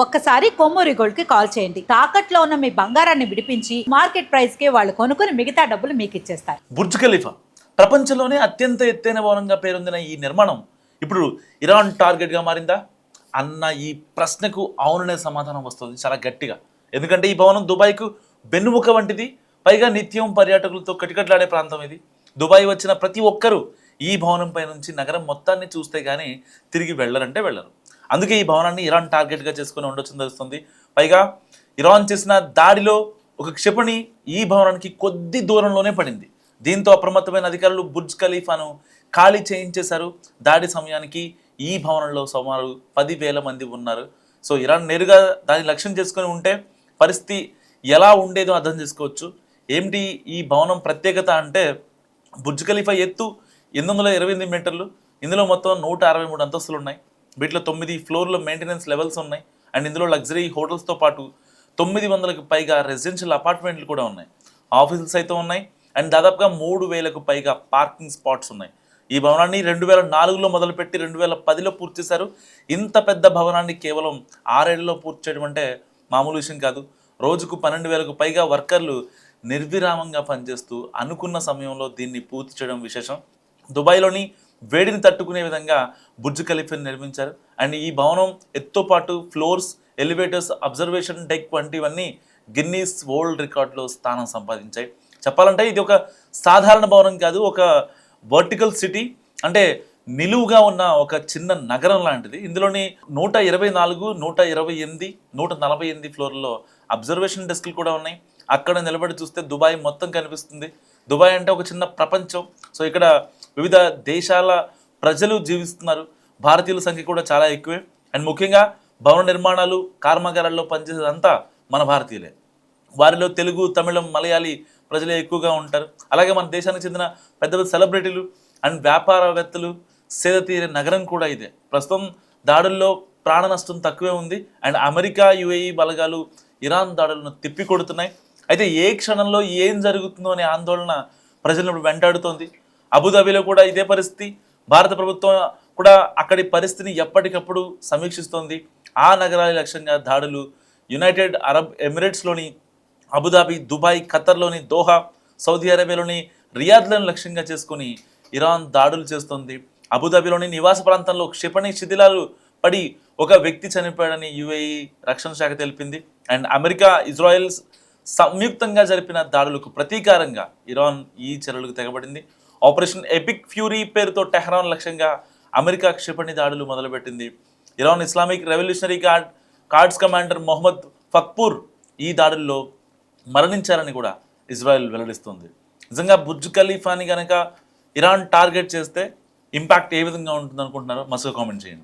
ఒక్కసారి కొమ్మూరి గోల్డ్ కి కాల్ చేయండి. తాకట్లో ఉన్న మీ బంగారాన్ని విడిపించి మార్కెట్ ప్రైస్ కి వాళ్ళు కొనుక్కుని మిగతా డబ్బులు మీకు ఇచ్చేస్తారు. బుర్జ్ ఖలీఫా ప్రపంచంలోనే అత్యంత ఎత్తైన భవనంగా పేరొందిన ఈ నిర్మాణం ఇప్పుడు ఇరాన్ టార్గెట్గా మారిందా అన్న ఈ ప్రశ్నకు అవుననే సమాధానం వస్తుంది చాలా గట్టిగా. ఎందుకంటే ఈ భవనం దుబాయ్కు వెన్నుముక వంటిది. పైగా నిత్యం పర్యాటకులతో కటికట్లాడే ప్రాంతం ఇది. దుబాయ్ వచ్చిన ప్రతి ఒక్కరూ ఈ భవనంపై నుంచి నగరం మొత్తాన్ని చూస్తే కానీ తిరిగి వెళ్ళరు. అందుకే ఈ భవనాన్ని ఇరాన్ టార్గెట్గా చేసుకుని ఉండొచ్చని తెలుస్తుంది. పైగా ఇరాన్ చేసిన దాడిలో ఒక క్షిపణి ఈ భవనానికి కొద్ది దూరంలోనే పడింది. దీంతో అప్రమత్తమైన అధికారులు బుర్జ్ ఖలీఫాను ఖాళీ చేయించేశారు. దాడి సమయానికి ఈ భవనంలో సుమారు 10,000 మంది ఉన్నారు. సో ఇరాన్ నేరుగా దాన్ని లక్ష్యం చేసుకొని ఉంటే పరిస్థితి ఎలా ఉండేదో అర్థం చేసుకోవచ్చు. ఏమిటి ఈ భవనం ప్రత్యేకత అంటే, బుర్జ్ ఖలీఫా ఎత్తు 828 మీటర్లు. ఇందులో మొత్తం 163 అంతస్తులు ఉన్నాయి. వీటిలో 9 ఫ్లోర్ల మెయింటెనెన్స్ లెవెల్స్ ఉన్నాయి. అండ్ ఇందులో లగ్జరీ హోటల్స్తో పాటు 900కు పైగా రెసిడెన్షియల్ అపార్ట్మెంట్లు కూడా ఉన్నాయి. ఆఫీసులు సైతం ఉన్నాయి. అండ్ దాదాపుగా 3,000కు పైగా పార్కింగ్ స్పాట్స్ ఉన్నాయి. ఈ భవనాన్ని 2004లో మొదలుపెట్టి 2010లో పూర్తి చేశారు. ఇంత పెద్ద భవనాన్ని కేవలం 6 ఏళ్లలో పూర్తి చేయడం అంటే మామూలు విషయం కాదు. రోజుకు 12,000కు పైగా వర్కర్లు నిర్విరామంగా పనిచేస్తూ అనుకున్న సమయంలో దీన్ని పూర్తి చేయడం విశేషం. దుబాయ్లోని వేడిని తట్టుకునే విధంగా బుర్జ్ ఖలీఫాని నిర్మించారు. అండ్ ఈ భవనం ఎత్తుతో పాటు ఫ్లోర్స్, ఎలివేటర్స్, అబ్జర్వేషన్ డెక్ వంటివన్నీ గిన్నీస్ వరల్డ్ రికార్డులో స్థానం సంపాదించాయి. చెప్పాలంటే ఇది ఒక సాధారణ భవనం కాదు, ఒక వర్టికల్ సిటీ, అంటే నిలువుగా ఉన్న ఒక చిన్న నగరం లాంటిది. ఇందులోని 124, 128, 148 ఫ్లోర్లలో అబ్జర్వేషన్ డెస్క్లు కూడా ఉన్నాయి. అక్కడ నిలబడి చూస్తే దుబాయ్ మొత్తం కనిపిస్తుంది. దుబాయ్ అంటే ఒక చిన్న ప్రపంచం. సో ఇక్కడ వివిధ దేశాల ప్రజలు జీవిస్తున్నారు. భారతీయుల సంఖ్య కూడా చాలా ఎక్కువే. అండ్ ముఖ్యంగా భవన నిర్మాణాలు, కర్మాగారాల్లో పనిచేసేదంతా మన భారతీయులే. వారిలో తెలుగు, తమిళం, మలయాళీ ప్రజలే ఎక్కువగా ఉంటారు. అలాగే మన దేశానికి చెందిన పెద్ద పెద్ద సెలబ్రిటీలు అండ్ వ్యాపారవేత్తలు సేద తీరే నగరం కూడా ఇదే. ప్రస్తుతం దాడుల్లో ప్రాణ నష్టం తక్కువే ఉంది. అండ్ అమెరికా, యుఏఈ బలగాలు ఇరాన్ దాడులను తిప్పికొడుతున్నాయి. అయితే ఏ క్షణంలో ఏం జరుగుతుందో అనే ఆందోళన ప్రజలను ఇప్పుడు వెంటాడుతోంది. అబుదాబిలో కూడా ఇదే పరిస్థితి. భారత ప్రభుత్వం కూడా అక్కడి పరిస్థితిని ఎప్పటికప్పుడు సమీక్షిస్తోంది. ఆ నగరాల లక్ష్యంగా దాడులు యునైటెడ్ అరబ్ ఎమిరేట్స్లోని అబుదాబి, దుబాయ్, ఖతర్లోని దోహా, సౌదీ అరేబియాలోని రియాద్లను లక్ష్యంగా చేసుకుని ఇరాన్ దాడులు చేస్తోంది. అబుదాబిలోని నివాస ప్రాంతంలో క్షిపణి శిథిలాలు పడి ఒక వ్యక్తి చనిపోయాడని యుఏఈ రక్షణ శాఖ తెలిపింది. అండ్ అమెరికా, ఇజ్రాయెల్ సంయుక్తంగా జరిపిన దాడులకు ప్రతీకారంగా ఇరాన్ ఈ చర్యలకు తెగబడింది. ఆపరేషన్ ఎపిక్ ఫ్యూరీ పేరుతో టెహ్రాన్ లక్ష్యంగా అమెరికా క్షిపణి దాడులు మొదలుపెట్టింది. Iran Islamic Revolutionary Guards commander Mohammad Pakpour ఈ దాడుల్లో మరణించారని కూడా ఇజ్రాయెల్ వెల్లడిస్తుంది. నిజంగా బుర్జ్ ఖలీఫాని కనుక ఇరాన్ టార్గెట్ చేస్తే ఇంపాక్ట్ ఏ విధంగా ఉంటుంది అనుకుంటున్నారో మస్తుగా కామెంట్ చేయండి.